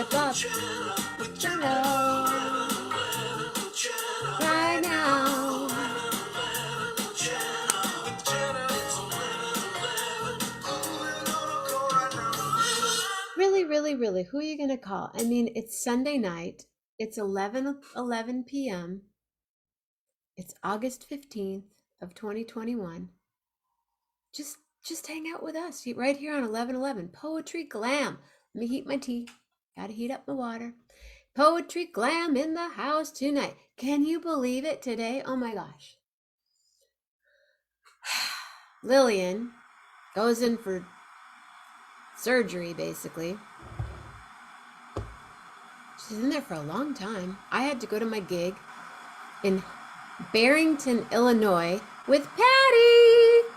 Step up. Hello. Right now. Really, really, really, who are you going to call? I mean, it's Sunday night. It's 11 p.m. It's August 15th of 2021. Just hang out with us right here on 1111 Poetry Glam. Let me heat my tea. Gotta heat up my water. Poetry Glam in the house tonight. Can you believe it today? Oh my gosh. Lillian goes in for surgery, basically. She's in there for a long time. I had to go to my gig in Barrington, Illinois with Patti.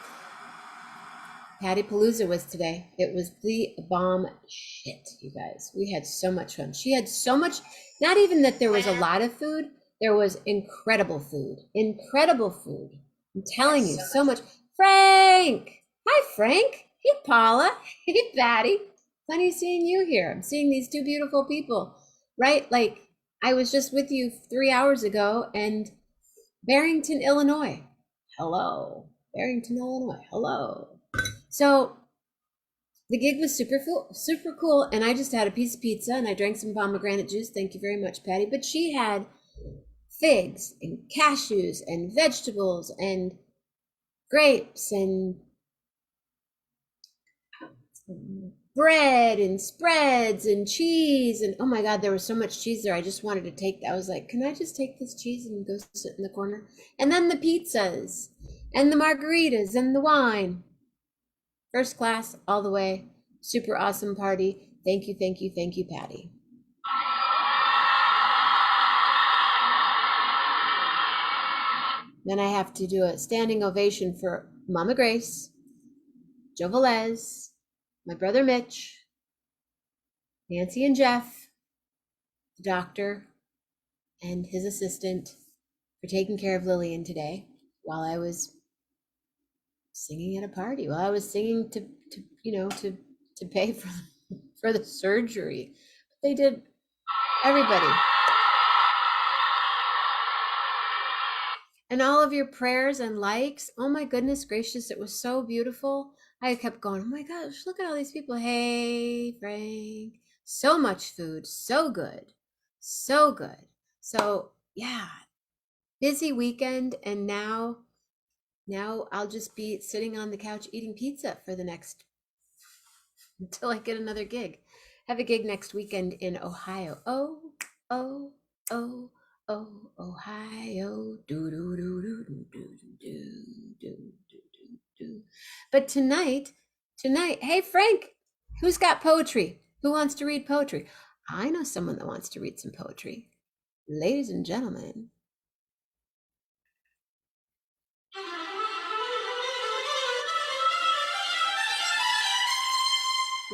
Patti&afterpaloosa was today. It was the bomb shit, you guys. We had so much fun. She had so much, not even that there was a lot of food, there was incredible food. Incredible food. I'm telling you, so much. Frank! Hi, Frank. Hey, Paula. Hey, Patti. Funny seeing you here. I'm seeing these two beautiful people, right? Like, I was just with you 3 hours ago, and Barrington, Illinois. Hello. Barrington, Illinois. Hello. So the gig was super cool, and I just had a piece of pizza and I drank some pomegranate juice. Thank you very much, Patti. But she had figs and cashews and vegetables and grapes and bread and spreads and cheese, and oh my God, there was so much cheese there. I just wanted to take, I was like, can I just take this cheese and go sit in the corner? And then the pizzas and the margaritas and the wine. First class all the way. Super awesome party. Thank you, thank you, thank you, Patti. Then I have to do a standing ovation for Mama Grace, Joe Velez, my brother Mitch, Nancy and Jeff, the doctor, and his assistant for taking care of Lillian today while I was singing at a party, while I was singing to pay for the surgery. They did, everybody. And all of your prayers and likes. Oh my goodness gracious, it was so beautiful. I kept going, oh my gosh, look at all these people. Hey, Frank. So much food, so good, so good. So yeah, busy weekend, and now I'll just be sitting on the couch eating pizza for the next, until I get another gig. Have a gig next weekend in Ohio. Oh, Ohio. Do. But tonight, hey Frank, who's got poetry? Who wants to read poetry? I know someone that wants to read some poetry. Ladies and gentlemen,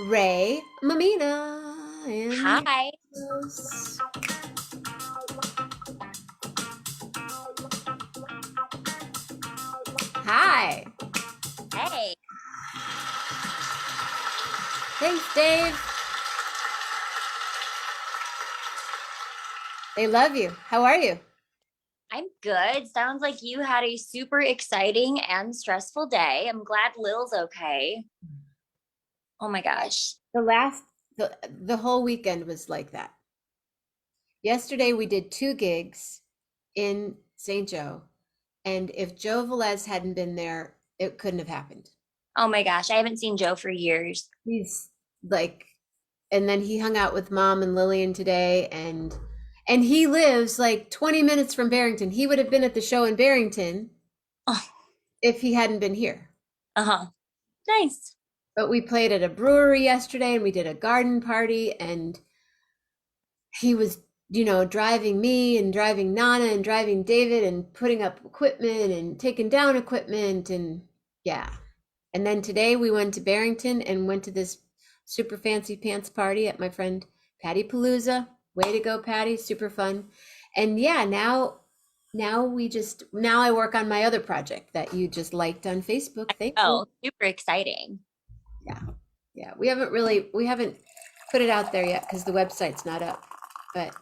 Ray Mammina. Hi. Hi. Hey. Thanks, Dave. They love you. How are you? I'm good. Sounds like you had a super exciting and stressful day. I'm glad Lil's okay. Oh my gosh. The whole weekend was like that. Yesterday we did 2 gigs in St. Joe, and if Joe Velez hadn't been there, it couldn't have happened. Oh my gosh, I haven't seen Joe for years. He's like, and then he hung out with Mom and Lillian today, and he lives like 20 minutes from Barrington. He would have been at the show in Barrington if he hadn't been here. Nice. But we played at a brewery yesterday, and we did a garden party, and he was, driving me and driving Nana and driving David and putting up equipment and taking down equipment, and yeah. And then today we went to Barrington and went to this super fancy pants party at my friend Patti&afterpaloosa. Way to go, Patti. Super fun. And yeah, now I work on my other project that you just liked on Facebook. Thank you. Super exciting. Yeah. We haven't put it out there yet because the website's not up, but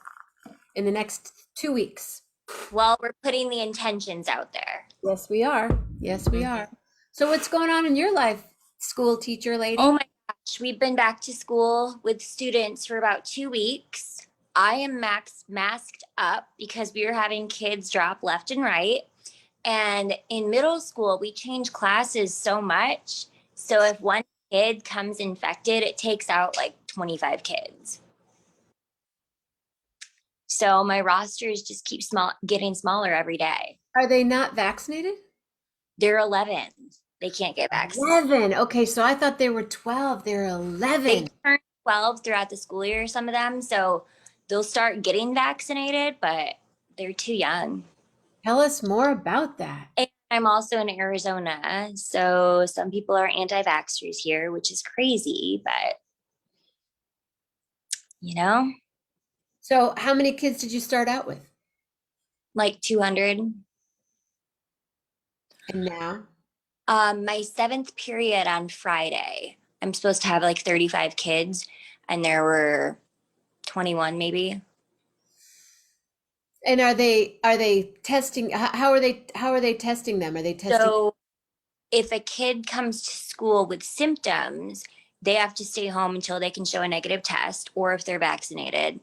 in the next 2 weeks. Well, we're putting the intentions out there. Yes, we are. Yes, we are. So what's going on in your life, school teacher lady? Oh my gosh, we've been back to school with students for about 2 weeks. I am masked up because we were having kids drop left and right. And in middle school, we change classes so much. So if one kid comes infected, it takes out like 25 kids. So my rosters just keep getting smaller every day. Are they not vaccinated? They're 11. They can't get vaccinated. 11. Okay, so I thought they were 12. They're They 11. turn 12 throughout the school year, some of them. So they'll start getting vaccinated, but they're too young. Tell us more about that. And I'm also in Arizona. So some people are anti-vaxxers here, which is crazy, but you know, So how many kids did you start out with? like 200. And now? My 7th period on Friday, I'm supposed to have like 35 kids, and there were 21 maybe. And are they testing? How are they testing them? Are they testing? So if a kid comes to school with symptoms, they have to stay home until they can show a negative test, or if they're vaccinated.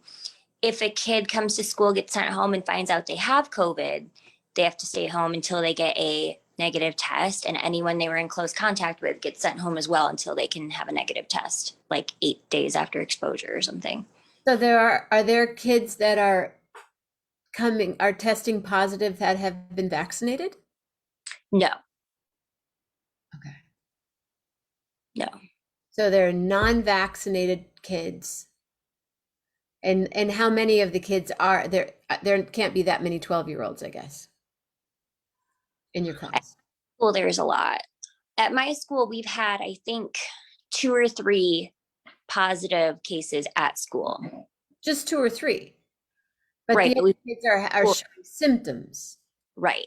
If a kid comes to school, gets sent home, and finds out they have COVID, they have to stay home until they get a negative test. And anyone they were in close contact with gets sent home as well until they can have a negative test, like 8 days after exposure or something. So are there kids that are testing positive that have been vaccinated? No, Okay. no. So they're non-vaccinated kids. And how many of the kids are there? There can't be that many 12-year-olds, I guess, in your class. Well, there's a lot. At my school, we've had, I think, 2 or 3 positive cases at school. Just 2 or 3. But Right, the but other kids are showing symptoms. right.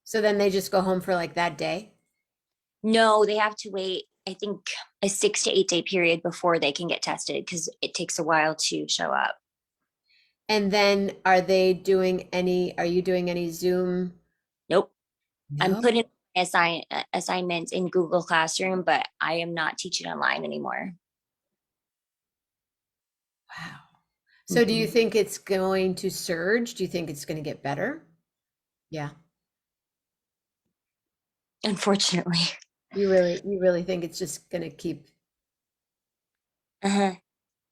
So then they just go home for like that day? No, they have to wait, I think, a 6 to 8 day period before they can get tested because it takes a while to show up. And then are you doing any Zoom? Nope. No. I'm putting assignments in Google Classroom, but I am not teaching online anymore. Wow. So do you think it's going to surge? Do you think it's going to get better? Yeah. Unfortunately. You really think it's just going to keep? Uh-huh.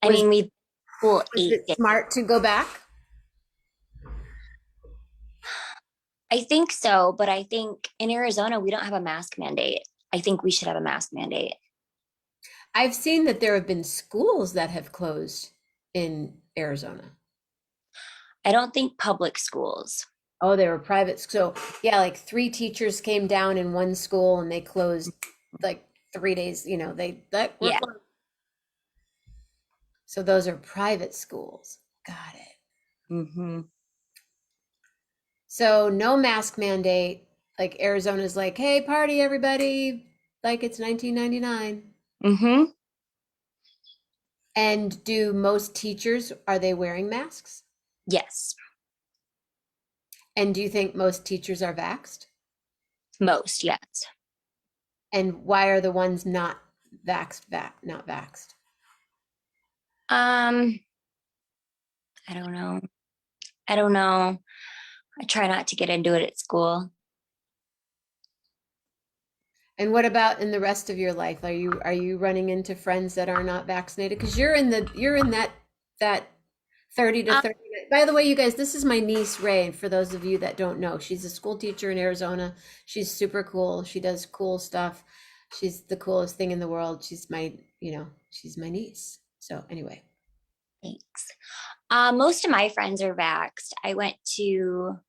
I Was- mean, we've school Is 8 it days. smart to go back? I think so, but I think in Arizona, we don't have a mask mandate. I think we should have a mask mandate. I've seen that there have been schools that have closed in Arizona. I don't think public schools. Oh, they were private. So yeah, like 3 teachers came down in one school and they closed like 3 days, Yeah. So those are private schools. Got it. Mm-hmm. So no mask mandate. Like Arizona's like, hey, party everybody, like it's 1999. Mm-hmm. And do most teachers, are they wearing masks? Yes. And do you think most teachers are vaxxed? Most, yes. And why are the ones not not vaxxed? I don't know. I try not to get into it at school. And what about in the rest of your life? Are you running into friends that are not vaccinated? Because you're in that 30 to 30. By the way, you guys, this is my niece Rae. And for those of you that don't know, she's a school teacher in Arizona. She's super cool. She does cool stuff. She's the coolest thing in the world. She's my niece. So anyway. Thanks. Most of my friends are vaxxed. I went to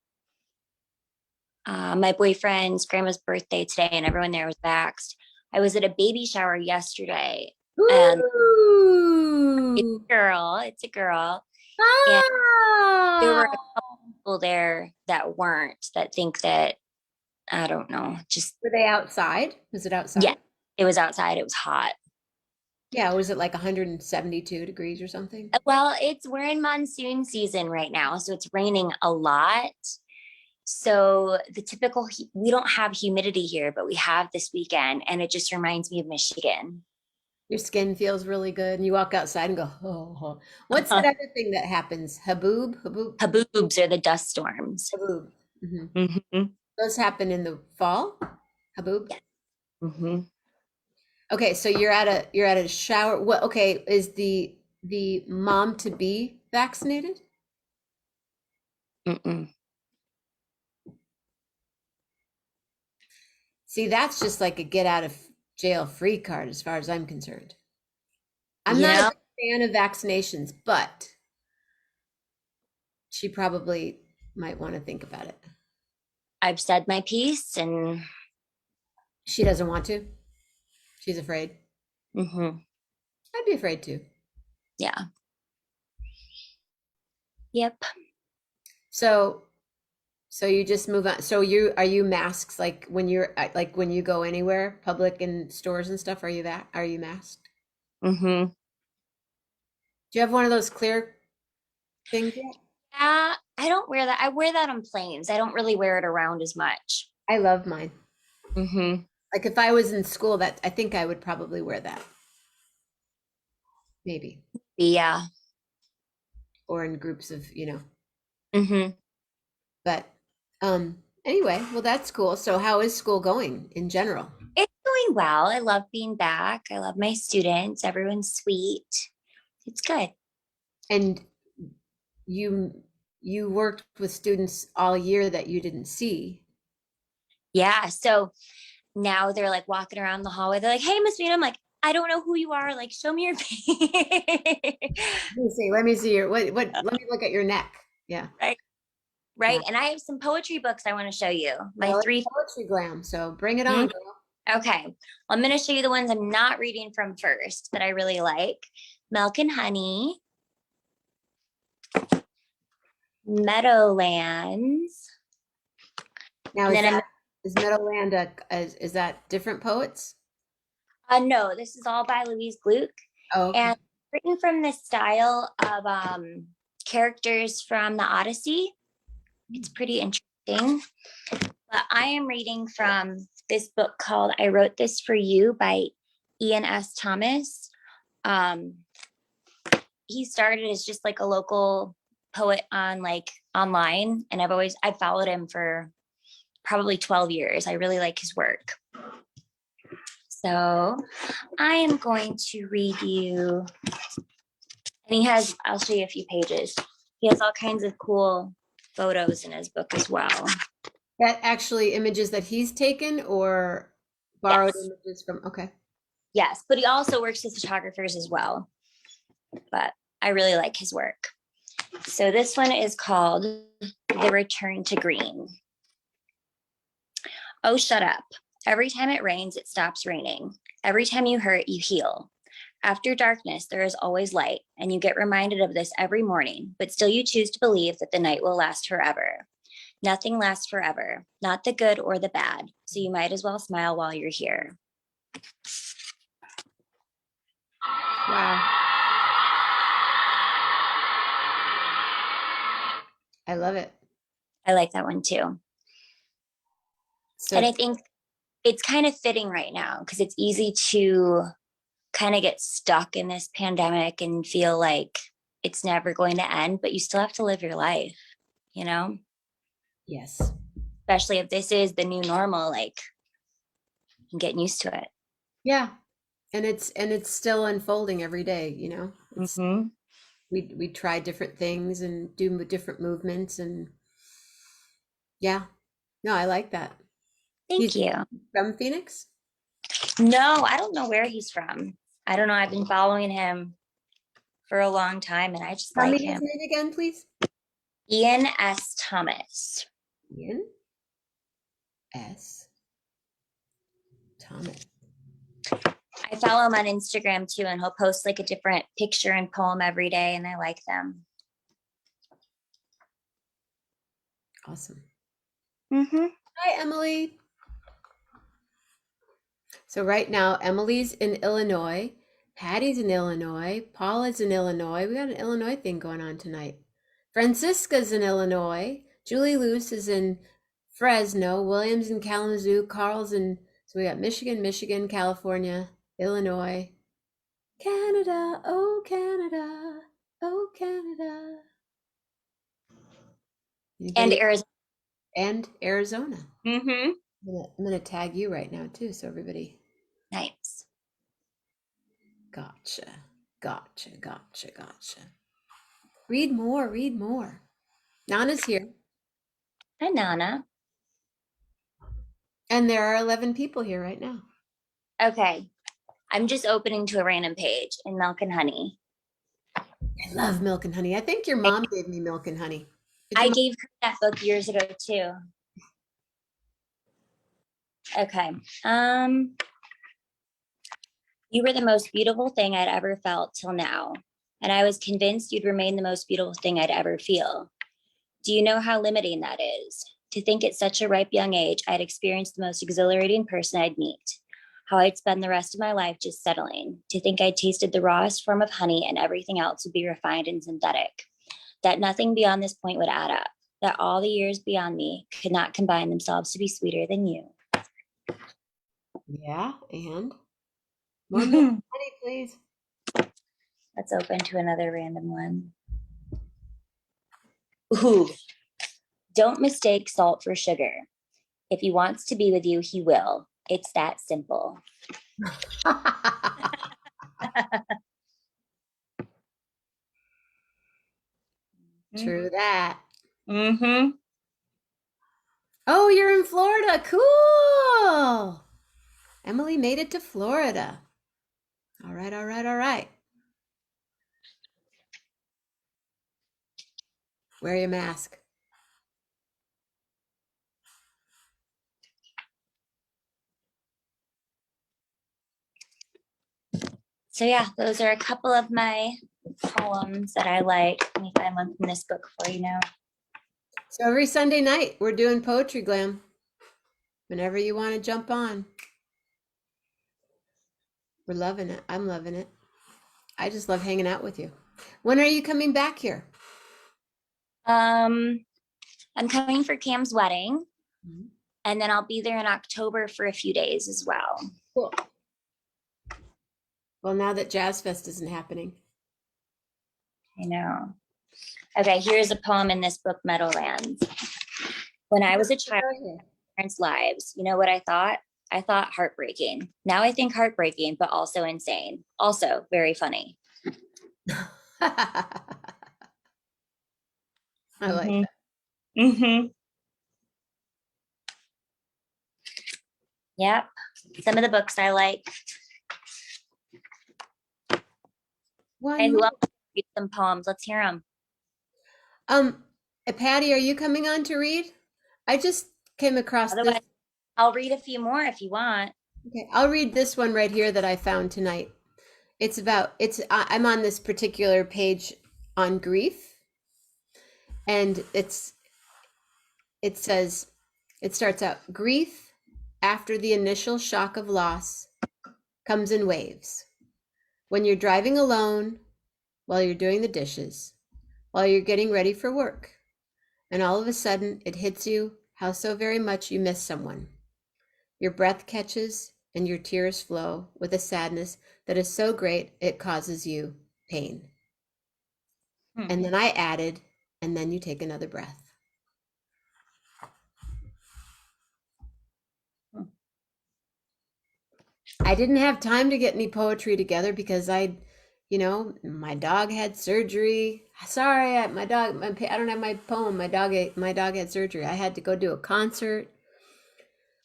my boyfriend's grandma's birthday today, and everyone there was vaxxed. I was at a baby shower yesterday, and it's a girl. And there were a couple people there that weren't, that think that, I don't know, just. Were they outside? Was it outside? Yeah, it was outside. It was hot. Yeah, was it like 172 degrees or something? Well, we're in monsoon season right now, so it's raining a lot. So the typical we don't have humidity here, but we have this weekend, and it just reminds me of Michigan. Your skin feels really good, and you walk outside and go, oh, oh. What's that other thing that happens? Haboob, haboob, Haboobs are the dust storms. haboob. Hmm. Mm-hmm. Those happen in the fall. Haboob. Yeah. Mm-hmm. Okay, so you're at a shower. What? Okay, is the mom to be vaccinated? Mm-mm. See, that's just like a get out of jail free card, as far as I'm concerned. I'm You not a know, big fan of vaccinations, but she probably might want to think about it. I've said my piece, and She doesn't want to. She's afraid. mm-hmm. I'd be afraid too. Yeah. Yep. So, so you just move on. So are you masks like when like when you go anywhere, public and stores and stuff? Are you masked? Mm-hmm. Do you have one of those clear things yet? Yeah, I don't wear that. I wear that on planes. I don't really wear it around as much. I love mine. Mm-hmm. Like if I was in school, that I think I would probably wear that, maybe, Yeah. or in groups of, Mm-hmm. but anyway, well that's cool. So how is school going in general? It's going well. I love being back. I love my students. Everyone's sweet. It's good. And you worked with students all year that you didn't see. Yeah. So now they're like walking around the hallway. They're like, "Hey, Miss Mina." I'm like, "I don't know who you are. Like, show me your face." Let me see let me look at your neck. Yeah. Right. Yeah. Right. And I have some poetry books I want to show you. My Well, it's three. poetry glam, so bring it on, Mhm. girl. Okay. Well, I'm going to show you the ones I'm not reading from first that I really like. Milk and Honey, Meadowlands. Now, And is then that is Meadowland is that different poets? no, this is all by Louise Gluck. Oh, okay. And written from the style of characters from the Odyssey. It's pretty interesting. But I am reading from this book called I Wrote This for You by Ian S. Thomas. Um, he started as just like a local poet on like online, and I've followed him for probably 12 years. I really like his work. So I am going to read you, and I'll show you a few pages. He has all kinds of cool photos in his book as well. That actually images that he's taken or borrowed Yes. images from, okay. Yes, but he also works with photographers as well. But I really like his work. So this one is called The Return to Green. Oh, shut up. Every time it rains, it stops raining. Every time you hurt, you heal. After darkness, there is always light, and you get reminded of this every morning, but still you choose to believe that the night will last forever. Nothing lasts forever, not the good or the bad, so you might as well smile while you're here. Wow. I love it. I like that one too. So And I think it's kind of fitting right now because it's easy to kind of get stuck in this pandemic and feel like it's never going to end, but you still have to live your life, you know? yes. Especially if this is the new normal, like I'm getting used to it. Yeah. And it's still unfolding every day, It's Mm-hmm. we try different things and do different movements and yeah. No, I like that. Thank He's you. from Phoenix? No, I don't know where he's from. I don't know. I've been following him for a long time and I just Tell me like his him. name again, please. Ian S. Thomas. Ian S. Thomas. I follow him on Instagram too, and he'll post like a different picture and poem every day, and I like them. Awesome. Mm-hmm. Hi, Emily. So right now, Emily's in Illinois Patty's in Illinois. Paula's in Illinois. We got an Illinois thing going on tonight. Francisca's in Illinois. Julie Luce is in Fresno. William's in Kalamazoo. Carl's in, so we got Michigan, California, Illinois, Canada. Oh, Canada. Oh, Canada. And Anybody? Arizona. And Arizona. Mm-hmm. I'm gonna tag you right now too, so everybody. Nice. Gotcha. Read more. Nana's here. Hi, Nana. And there are 11 people here right now. Okay. I'm just opening to a random page in Milk and Honey. I love Milk and Honey. I think your mom gave me Milk and Honey. I gave her that book years ago too. Okay. You were the most beautiful thing I'd ever felt till now, and I was convinced you'd remain the most beautiful thing I'd ever feel. Do you know how limiting that is? To think at such a ripe young age, I'd experienced the most exhilarating person I'd meet. How I'd spend the rest of my life just settling. To think I'd tasted the rawest form of honey and everything else would be refined and synthetic. That nothing beyond this point would add up. That all the years beyond me could not combine themselves to be sweeter than you. Yeah, and more Milk and Honey, please. Let's open to another random one. Ooh. Don't mistake salt for sugar. If he wants to be with you, he will. It's that simple. True that. Mm-hmm. Oh, you're in Florida. Cool. Emily made it to Florida. All right. Wear your mask. So yeah, those are a couple of my poems that I like. Let me find one from this book for you now. So every Sunday night, we're doing Poetry Glam. Whenever you want to jump on. We're loving it. I'm loving it. I just love hanging out with you. When are you coming back here? I'm coming for Cam's wedding, Mhm. and then I'll be there in October for a few days as well. Cool. Well, now that Jazz Fest isn't happening. I know. Okay, here's a poem in this book, Meadowlands. When I was a child, parents' lives, you know what I thought? I thought heartbreaking. Now I think heartbreaking, but also insane. Also very funny. I like that. Mm-hmm. Yep. Some of the books I like. Hey, who else read some poems? Let's hear them. Patty, are you coming on to read? I just came across Otherwise, this. I'll read a few more if you want. Okay, I'll read this one right here that I found tonight. I'm on this particular page on grief, and it starts out, grief after the initial shock of loss comes in waves. When you're driving alone, while you're doing the dishes, while you're getting ready for work, and all of a sudden it hits you how so very much you miss someone. Your breath catches and your tears flow with a sadness that is so great it causes you pain. And then I added, and then you take another breath. I didn't have time to get any poetry together because my dog had surgery. Sorry, I don't have my poem. My dog had surgery. I had to go do a concert.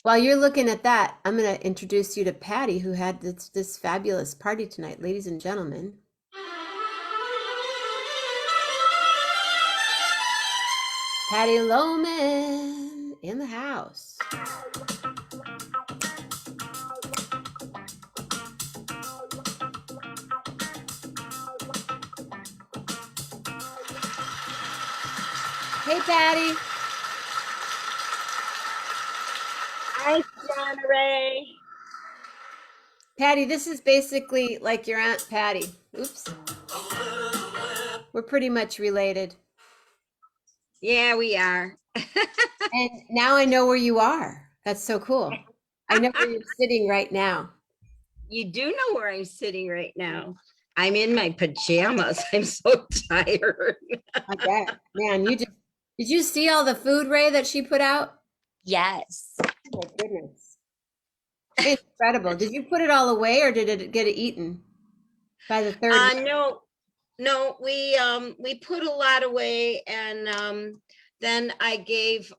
While you're looking at that, I'm going to introduce you to Patty, who had this fabulous party tonight, ladies and gentlemen. Patty Lohman in the house. Hey, Patty. Hi, Jenna Rae. Patty, this is basically like your Aunt Patty. Oops. We're pretty much related. Yeah, we are. And now I know where you are. That's so cool. I know where you're sitting right now. You do know where I'm sitting right now. I'm in my pajamas. I'm so tired. I bet. Man, did you see all the food, Ray, that she put out? Yes. Oh my goodness. Incredible. Did you put it all away or did it get eaten by the third? No, we put a lot away, and then I gave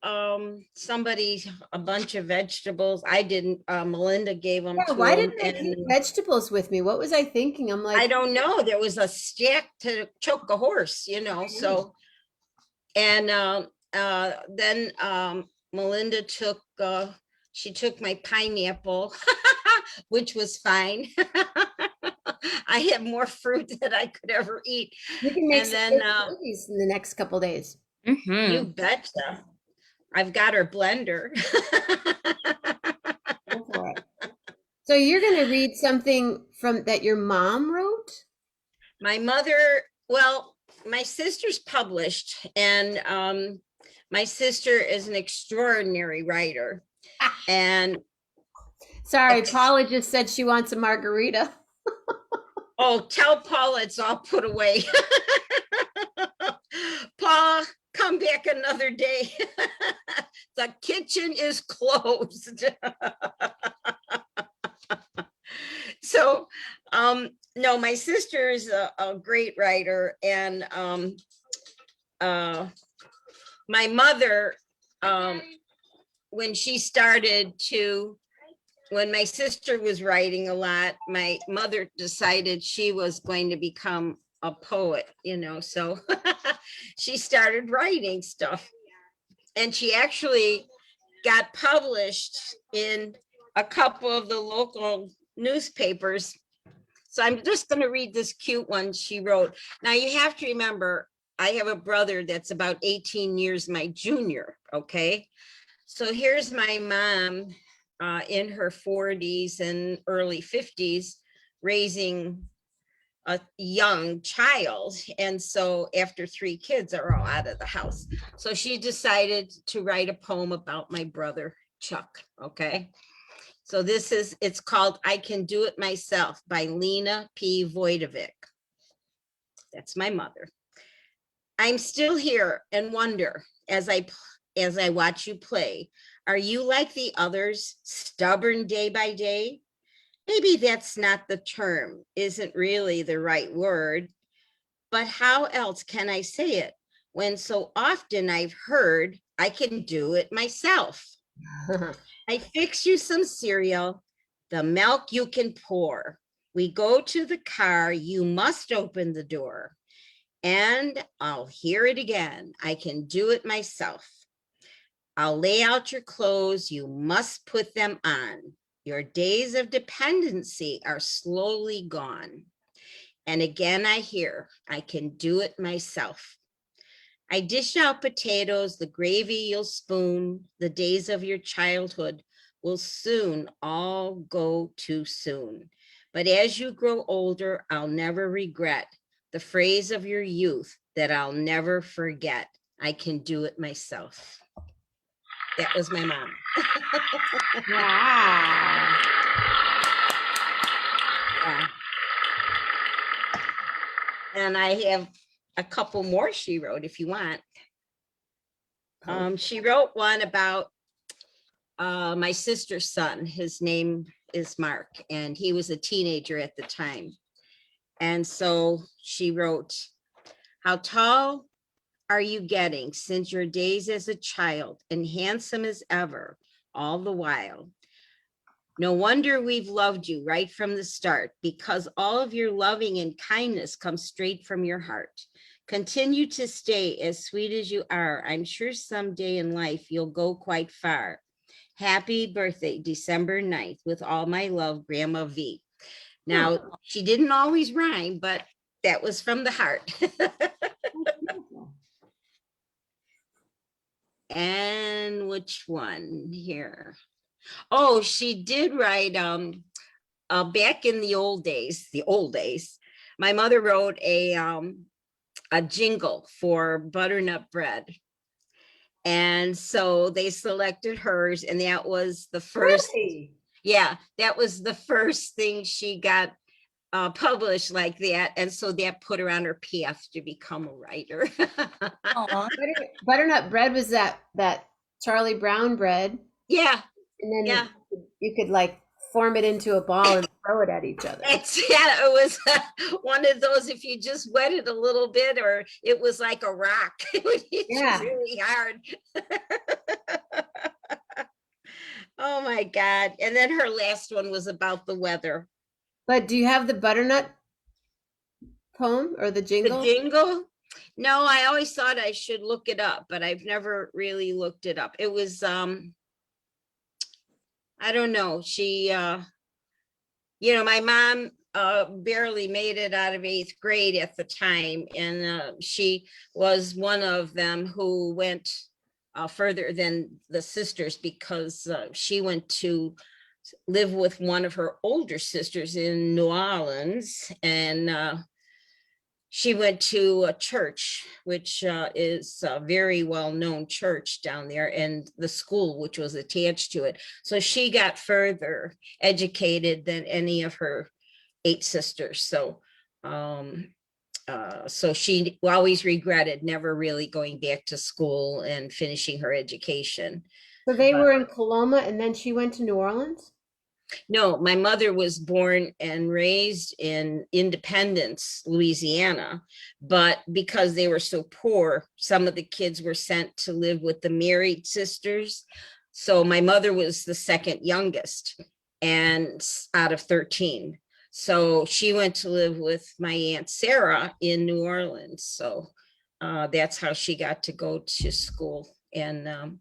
somebody a bunch of vegetables. I didn't. Melinda gave them Yeah, to why them, didn't I and take vegetables with me? What was I thinking? I'm I like, don't know. There was a stack to choke a horse, So, and then Melinda took. She took my pineapple, which was fine. I had more fruit than I could ever eat. you can make And some then good smoothies in the next couple days. you betcha. I've got her blender. Go for it. So you're going to read something from that your mom wrote? My mother, well, my sister's published, and my sister is an extraordinary writer. And Sorry, Paula just said she wants a margarita. oh, tell Paula it's all put away. Paula, come back another day. The kitchen is closed. So, no, my sister is a great writer, and my mother, when she started to, when my sister was writing a lot, my mother decided she was going to become a poet, so she started writing stuff, and she actually got published in a couple of the local newspapers. So I'm just going to read this cute one she wrote. Now you have to remember, I have a brother that's about 18 years my junior, okay? So here's my mom in her 40s and early 50s raising a young child. And so after 3 kids are all out of the house. So she decided to write a poem about my brother, Chuck, okay? So it's called I Can Do It Myself by Lena P. Voidovic. That's my mother. I'm still here and wonder as I watch you play, are you like the others, stubborn day by day? Maybe that's not the term, isn't really the right word, but how else can I say it when so often I've heard I can do it myself? I fix you some cereal, the milk you can pour. We go to the car, you must open the door. And I'll hear it again. I can do it myself. I'll lay out your clothes, you must put them on. Your days of dependency are slowly gone. And again, I hear, I can do it myself. I dish out potatoes, the gravy you'll spoon, the days of your childhood will soon all go too soon. But as you grow older, I'll never regret the phrase of your youth that I'll never forget. I can do it myself. That was my mom. Wow. Yeah. And I have a couple more she wrote if you want. She wrote one about my sister's son. His name is Mark, and he was a teenager at the time. And so she wrote, how tall are you getting since your days as a child, and handsome as ever all the while? No wonder we've loved you right from the start, because all of your loving and kindness comes straight from your heart. Continue to stay as sweet as you are. I'm sure someday in life you'll go quite far. Happy birthday, December 9th, with all my love, Grandma V. Now, she didn't always rhyme, but that was from the heart. And which one here? Oh, she did write back in the old days, my mother wrote a jingle for butternut bread. And so they selected hers, and that was the first, Really? yeah, that was the first thing she got published like that. And so that put her on her path to become a writer. Aw. Butternut bread was that Charlie Brown bread, Yeah, and then yeah. you could like form it into a ball and throw it at each other. Yeah, it was one of those, if you just wet it a little bit, or it was like a rock. It would hit Yeah. you really hard. Oh my God. And then her last one was about the weather. But do you have the butternut poem or the The jingle? jingle? No, I always thought I should look it up, but I've never really looked it up. It was I don't know. She my mom barely made it out of 8th grade at the time, and she was one of them who went further than the sisters, because she went to live with one of her older sisters in New Orleans, and she went to a church, which is a very well-known church down there, and the school which was attached to it. So she got further educated than any of her 8 sisters. So so she always regretted never really going back to school and finishing her education. So they were in Coloma, and then she went to New Orleans? No, my mother was born and raised in Independence, Louisiana, but because they were so poor, some of the kids were sent to live with the married sisters. So my mother was the second youngest, and out of 13. So she went to live with my Aunt Sarah in New Orleans. So that's how she got to go to school and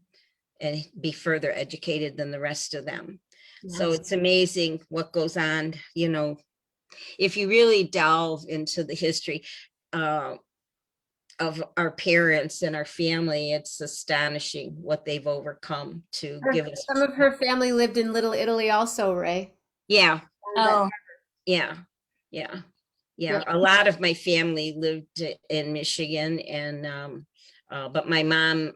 be further educated than the rest of them. So Nice. it's amazing what goes on, if you really delve into the history of our parents and our family. It's astonishing what they've overcome to give us. Some of her family lived in Little Italy also, Ray. Yeah, Oh, yeah, yeah, yeah. A lot of my family lived in Michigan, and but my mom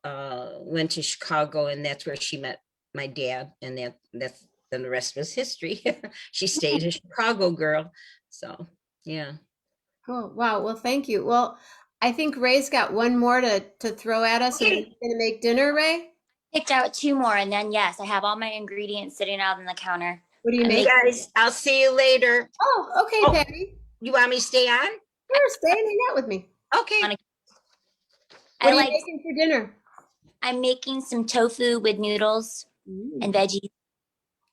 went to Chicago, and that's where she met my dad, and that's then the rest was history. She stayed a Chicago girl. So yeah. Oh, wow. Well, thank you. Well, I think Ray's got one more to throw at us, and then Okay. he's gonna make dinner, Ray. picked out 2 more, and then yes, I have all my ingredients sitting out on the counter. What do you I make? make- Guys, I'll see you later. Oh, okay, Oh. Patty. You want me to stay on? Sure, stay and hang out with me. Okay. What I are you like. making for dinner? I'm making some tofu with noodles and veggies.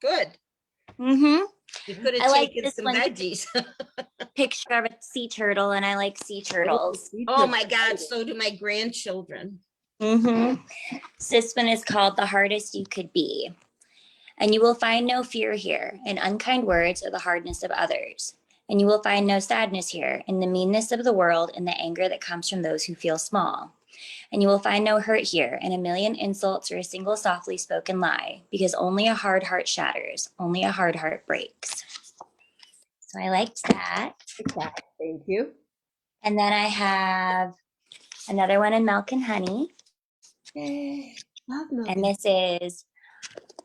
Good. Mm-hmm. You could I have like taken this some one. veggies. Picture of a sea turtle, and I like sea turtles. Oh my God, so do my grandchildren. Mm-hmm. So this one is called The Hardest You Could Be. And you will find no fear here in unkind words or the hardness of others. And you will find no sadness here in the meanness of the world and the anger that comes from those who feel small. And you will find no hurt here in a million insults or a single softly spoken lie, because only a hard heart shatters, only a hard heart breaks. So I liked that. Thank you. And then I have another one in milk and honey. Yay. Love milk. And this is,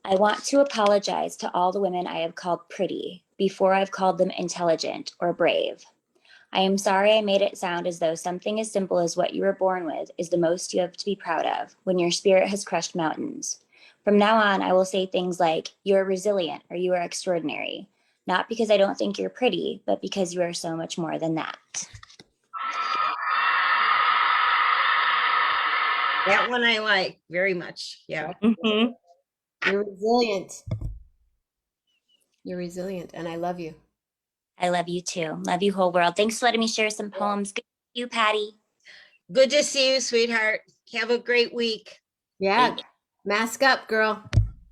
I want to apologize to all the women I have called pretty before I've called them intelligent or brave. I am sorry I made it sound as though something as simple as what you were born with is the most you have to be proud of when your spirit has crushed mountains. From now on, I will say things like, you are resilient or you are extraordinary, not because I don't think you're pretty, but because you are so much more than that. That one I like very much. Yeah. Mm-hmm. You're resilient. You're resilient, and I love you. I love you too. Love you, whole world. Thanks for letting me share some poems. Good to see you, Patty. Good to see you, sweetheart. Have a great week. Yeah. Thank you. Mask up, girl.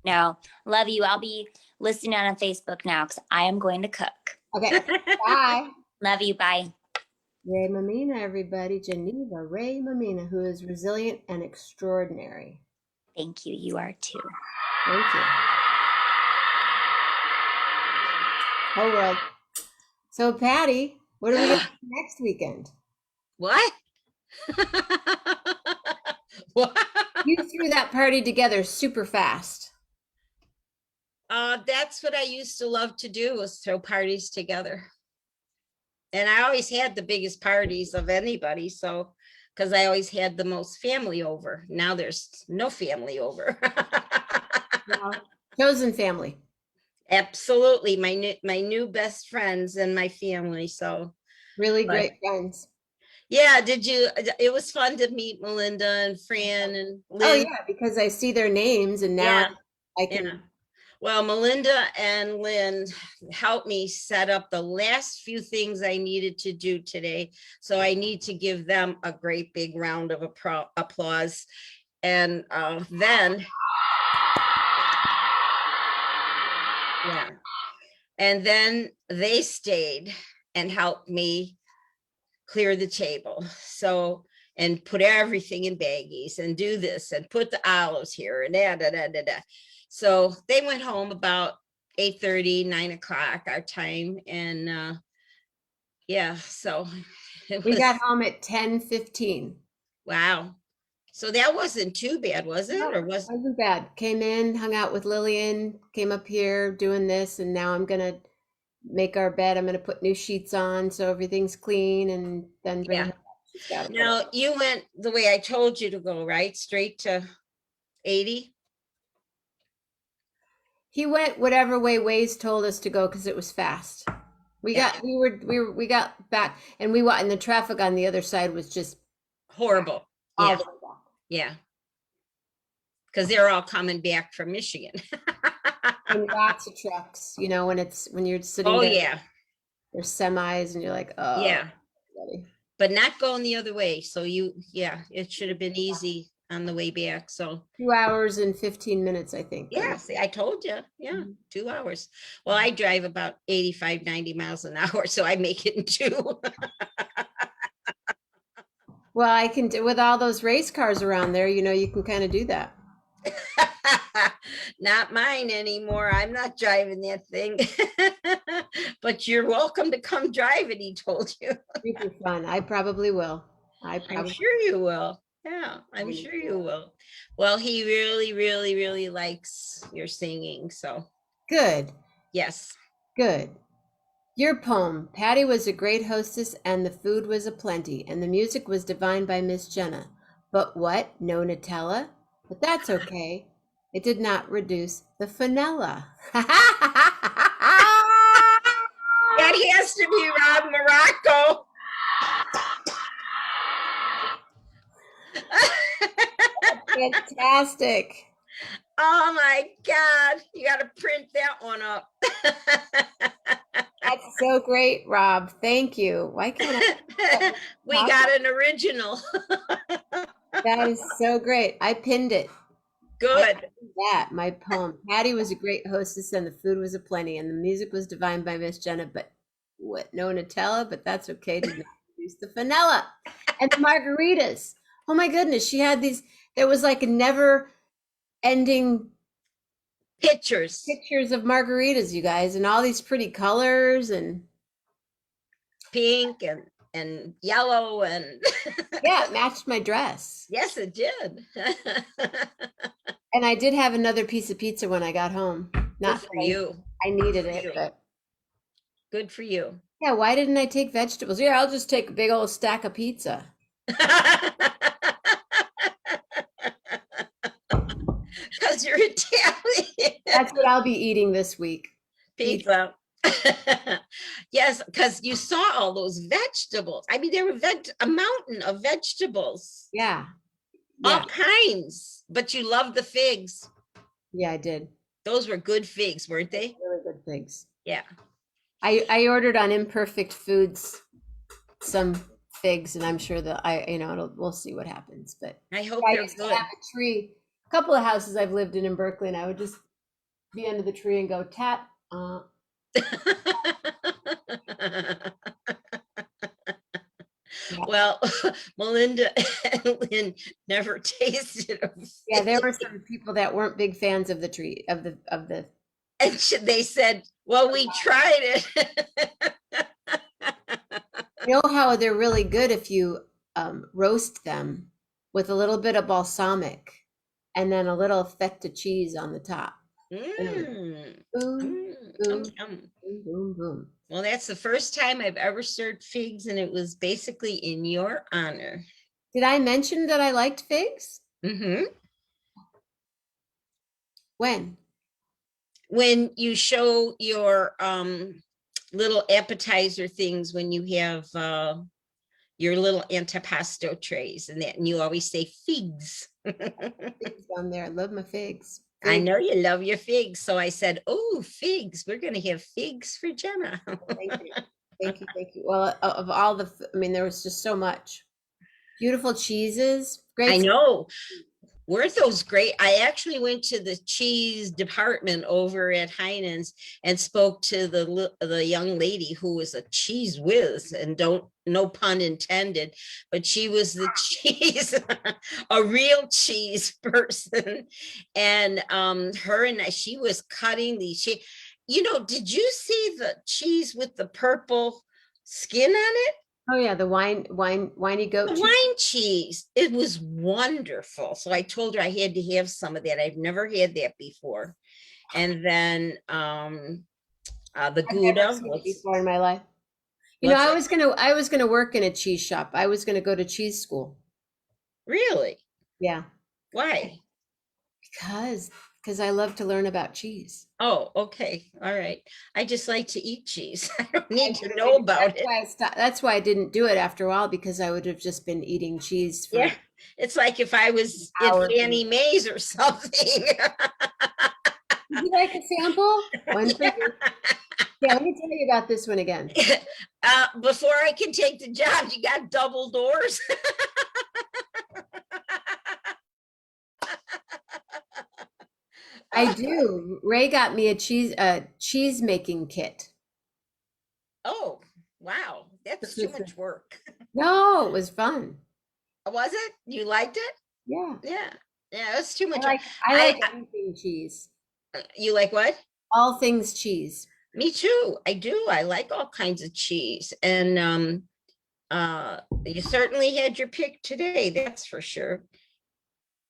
No, love you. I'll be listening on Facebook now because I am going to cook. Okay. Bye. Love you. Bye. Ray Mammina, everybody. Janeva Rae Mammina, who is resilient and extraordinary. Thank you. You are too. Thank you. Whole world. So Patty, what are we gonna do next weekend? What? What? You threw that party together super fast. That's what I used to love to do, was throw parties together. And I always had the biggest parties of anybody, so because I always had the most family over. Now there's no family over. Wow. Chosen family. Absolutely, my new best friends and my family. So Really but great friends. yeah, did you? It was fun to meet Melinda and Fran and Oh Lynn. yeah, because I see their names and now Yeah, I yeah. can. Well, Melinda and Lynn helped me set up the last few things I needed to do today. So I need to give them a great big round of applause. And then, yeah, and then they stayed and helped me clear the table. So, and put everything in baggies and do this and put the olives here and da, da, da, da, da. So they went home about 8:30, 9 o'clock our time. And yeah, so it We was, got home at 10:15. wow. So that wasn't too bad, was it? No, Or was, wasn't bad. Came in, hung out with Lillian, came up here doing this, and now I'm gonna make our bed. I'm gonna put new sheets on so everything's clean and then bring yeah. her. She's got to put Now you went the way I told you to go, right? Straight to 80? He went whatever way Waze told us to go because it was fast. Yeah. We got back and we and the traffic on the other side was just Horrible. all Yeah, the way back. yeah. Because they're all coming back from Michigan. And lots of trucks, when you're sitting Oh, there, yeah, there's semis and you're like, oh, yeah. buddy. But not going the other way. So yeah, it should have been easy on the way back. So 2 hours and 15 minutes, I think. yeah, see, I told you, yeah, Mhm. 2 hours. Well, I drive about 85, 90 miles an hour, so I make it in two. Well, I can do with all those race cars around there, you can kind of do that. Not mine anymore. I'm not driving that thing. But you're welcome to come drive it, he told you. Super fun. I probably will. I'm sure you will. Yeah, I'm sure you will. Well, he really, really, really likes your singing. So, Good. yes. Good. Your poem. Patty was a great hostess and the food was aplenty and the music was divine by Miss Jenna. But what? No Nutella? But that's okay. It did not reduce the vanilla. That has to be Rob Morocco. Fantastic. Oh my God. You got to print that one up. That's so great, Rob. Thank you. Why can't I? We got an original. That is so great. I pinned it. Good. That my poem. Patty was a great hostess and the food was aplenty and the music was divine by Miss Jenna, but what? No Nutella, but that's okay. Did not use the vanilla and the margaritas. Oh my goodness, she had these. There was like a never ending Pictures. pictures of margaritas, you guys, and all these pretty colors and Pink and yellow and yeah, it matched my dress. yes, it did. And I did have another piece of pizza when I got home. Not Good for that you. I needed Good for it, you. but Good for you. yeah, why didn't I take vegetables? Yeah, I'll just take a big old stack of pizza. Because you're Italian. That's what I'll be eating this week. Pizza. Yes, because you saw all those vegetables. I mean, there were a mountain of vegetables, Yeah. all Yeah. kinds. But you love the figs. Yeah, I did. Those were good figs, weren't they? Really good things. Yeah. I ordered on Imperfect Foods some figs, and I'm sure that we'll see what happens. But I hope I they're used to good. have a tree. A couple of houses I've lived in Berkeley, and I would just be under the tree and go tap. Well, Melinda and Lynn never tasted a Yeah, there were fig. some people that weren't big fans of the tree of the And they said, well, we tried it. You know how they're really good if you roast them with a little bit of balsamic and then a little feta cheese on the top. Mm. Boom, boom, Yum. boom, boom, boom. Well, that's the first time I've ever served figs, and it was basically in your honor. Did I mention that I liked figs? Mm-hmm. When? When you show your little appetizer things, when you have your little antipasto trays and that, and you always say figs. Figs on there. I love my figs. I know you love your figs. So I said, oh, figs. We're going to have figs for Jenna. Thank you. Thank you. Thank you. Well, of all the, I mean, there was just so much. Beautiful cheeses. Great. I know. Weren't those great? I actually went to the cheese department over at Heinen's and spoke to the young lady who was a cheese whiz, and no pun intended, but she was the cheese, a real cheese person. And she was cutting the cheese. Did you see the cheese with the purple skin on it? Oh yeah, the whiny goat The cheese. wine cheese. It was wonderful. So I told her I had to have some of that. I've never had that before. And then the I've never Gouda seen it was, before in my life. I was gonna work in a cheese shop. I was gonna go to cheese school. really? Yeah, Why? because I love to learn about cheese. Oh, okay. All right. I just like to eat cheese. I don't need to know about it. That's why I didn't do it after a while, because I would have just been eating cheese for Yeah. It's like if I was in hours. Fannie Mae's or something. Would you like a sample? One for you. Yeah, let me tell you about this one again. Before I can take the job, you got double doors. I do. Ray got me a cheese making kit. Oh, wow. That's too much work. No, it was fun. Was it? You liked it? Yeah. Yeah. Yeah, that's too much. I like anything cheese. You like what? All things cheese. Me too. I do. I like all kinds of cheese. And you certainly had your pick today, that's for sure.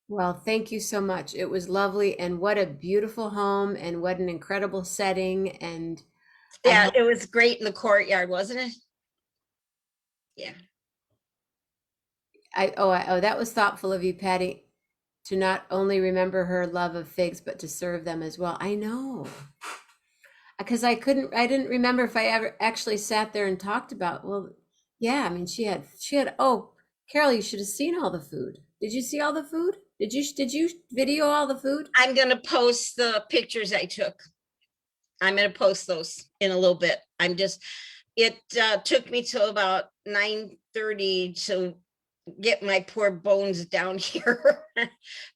Well, thank you so much. It was lovely, and what a beautiful home, and what an incredible setting. And yeah, it was great in the courtyard, wasn't it? Yeah. That was thoughtful of you, Patty, to not only remember her love of figs, but to serve them as well. I know, because I didn't remember if I ever actually sat there and talked about, well, yeah, I mean, she had, oh, Carol, you should have seen all the food. Did you see all the food? Did you video all the food? I'm going to post the pictures I took. I'm going to post those in a little bit. It took me till about 9:30 to get my poor bones down here.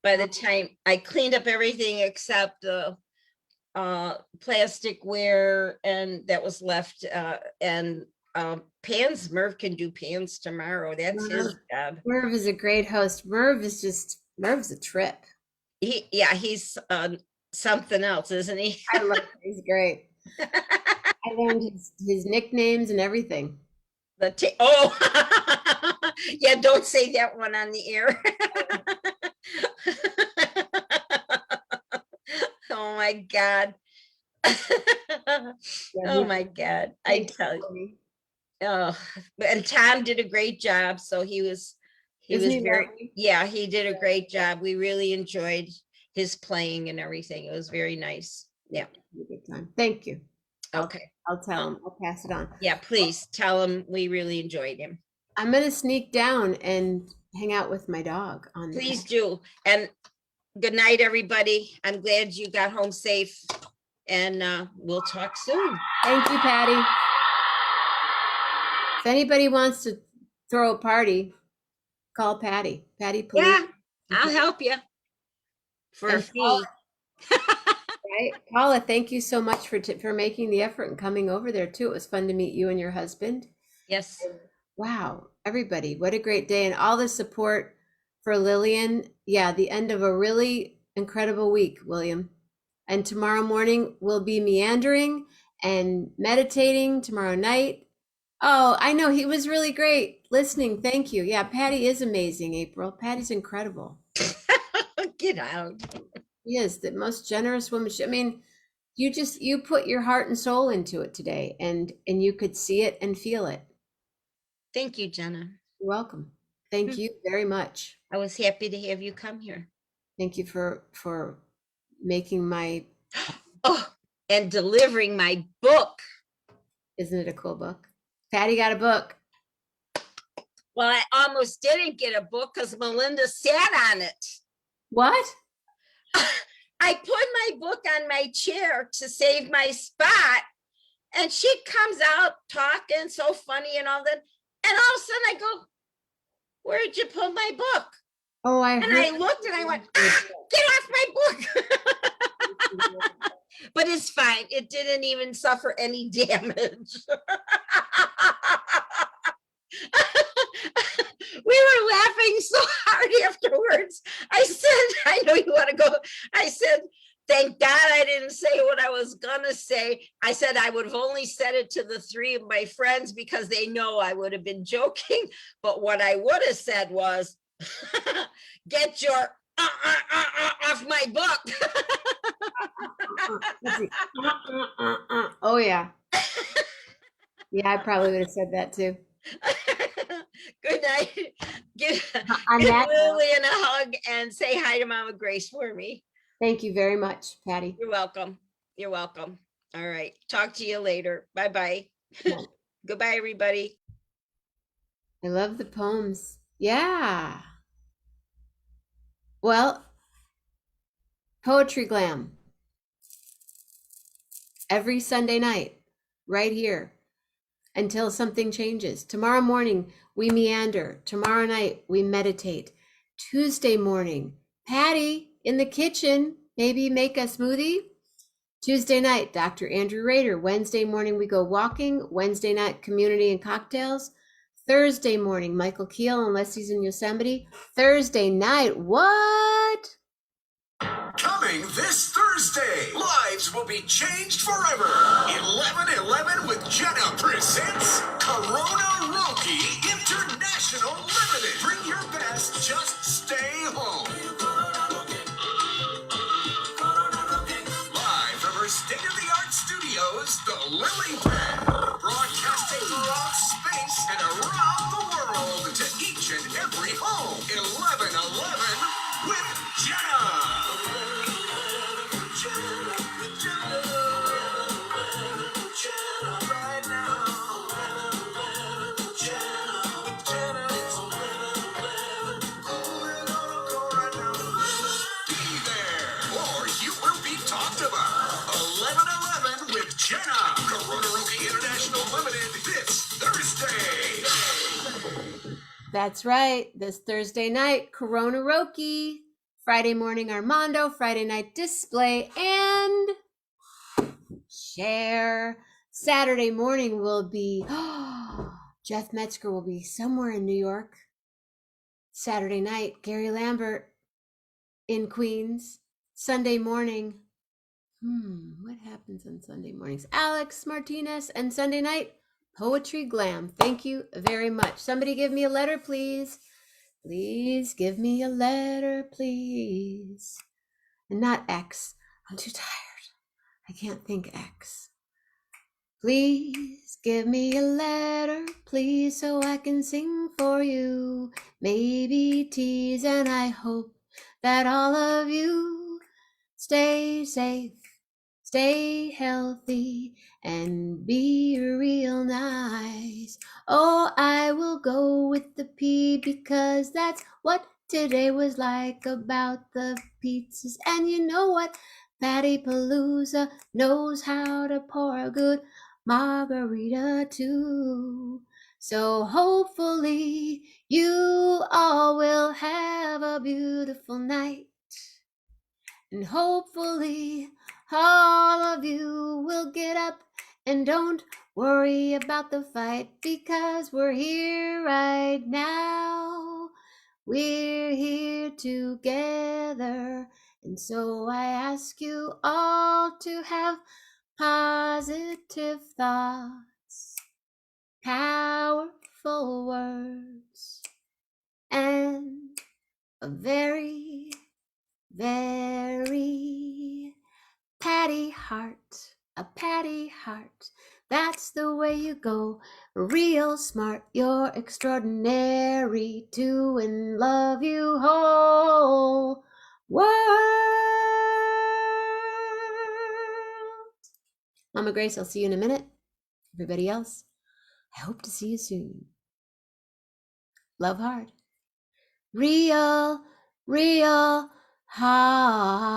By the time I cleaned up everything except the plasticware and that was left, and pans. Merv can do pans tomorrow. That's his job. Merv is a great host. Merv's a trip. He's something else, isn't he? I love him. He's great. I learned his nicknames and everything. Yeah, don't say that one on the air. Oh my God. Oh my God. I tell you. Oh, and Tom did a great job. So he was very, yeah, he did a great job. We really enjoyed his playing and everything. It was very nice. Yeah. Good time. Thank you. Okay. I'll tell him. I'll pass it on. Yeah, please tell him we really enjoyed him. I'm going to sneak down and hang out with my dog on Please do. And good night, everybody. I'm glad you got home safe, and we'll talk soon. Thank you, Patty. If anybody wants to throw a party, call Patty. Patty, please. Yeah, I'll help you for a fee. Right, Paula, thank you so much for making the effort and coming over there too. It was fun to meet you and your husband. Yes. Wow, everybody, what a great day, and all the support for Lillian. Yeah, the end of a really incredible week, William. And tomorrow morning we'll be meandering and meditating tomorrow night. Oh, I know. He was really great listening. Thank you. Yeah, Patty is amazing, April. Patty's incredible. Get out. She is the most generous woman. I mean, you put your heart and soul into it today, and you could see it and feel it. Thank you, Jenna. You're welcome. Thank you very much. I was happy to have you come here. Thank you for making my Oh, and delivering my book. Isn't it a cool book? Patty got a book. Well, I almost didn't get a book because Melinda sat on it. What? I put my book on my chair to save my spot, and she comes out talking so funny and all that. And all of a sudden I go, where'd you put my book? Oh, I And heard. I looked and I went, get off my book. But it's fine. It didn't even suffer any damage. We were laughing so hard afterwards. I said, I know you want to go. I said, thank God I didn't say what I was going to say. I said I would have only said it to the three of my friends because they know I would have been joking. But what I would have said was, get your off my book. Oh yeah. Yeah, I probably would have said that too. Good night. Give On that note, Lillian a hug and say hi to Mama Grace for me. thank you very much, Patty. You're welcome. You're welcome. All right. Talk to you later. Bye-bye. Goodbye, everybody. I love the poems. Yeah. Well, Poetry Glam. Every Sunday night, right here, until something changes. Tomorrow morning, we meander. Tomorrow night, we meditate. Tuesday morning, Patty in the kitchen, maybe make a smoothie. Tuesday night, Dr. Andrew Rader. Wednesday morning, we go walking. Wednesday night, community and cocktails. Thursday morning, Michael Keel, unless he's in Yosemite. Thursday night, what? Coming this Thursday, lives will be changed forever. 11:11 with Jenna presents Corona Roki International Limited. Bring your best, just stay home. Live from her state-of-the-art studios, the Lily Pad, broadcasting throughout space and around the world to each and every home. 11:11 with Jenna. Jenna, Corona Roki International Limited this Thursday. That's right. This Thursday night, Corona Roki. Friday morning, Armando. Friday night, Display and Share. Saturday morning will be, Jeff Metzger will be somewhere in New York. Saturday night, Gary Lambert in Queens. Sunday morning, what happens on Sunday mornings? Alex Martinez. And Sunday night, Poetry Glam. Thank you very much. Somebody give me a letter, please. Please give me a letter, please. And not X. I'm too tired. I can't think X. Please give me a letter, please, so I can sing for you. Maybe tease, and I hope that all of you stay safe, stay healthy, and be real nice. Oh, I will go with the P because that's what today was like about the pizzas. And you know what? Patti&afterpaloosa knows how to pour a good margarita too. So hopefully you all will have a beautiful night. And hopefully all of you will get up and don't worry about the fight because we're here right now. We're here together And so I ask you all to have positive thoughts, powerful words, and a very, very Patty heart, a Patty heart. That's the way you go, real smart. You're extraordinary too, and love you whole world. Mama Grace, I'll see you in a minute. Everybody else, I hope to see you soon. Love hard. Real, real hard.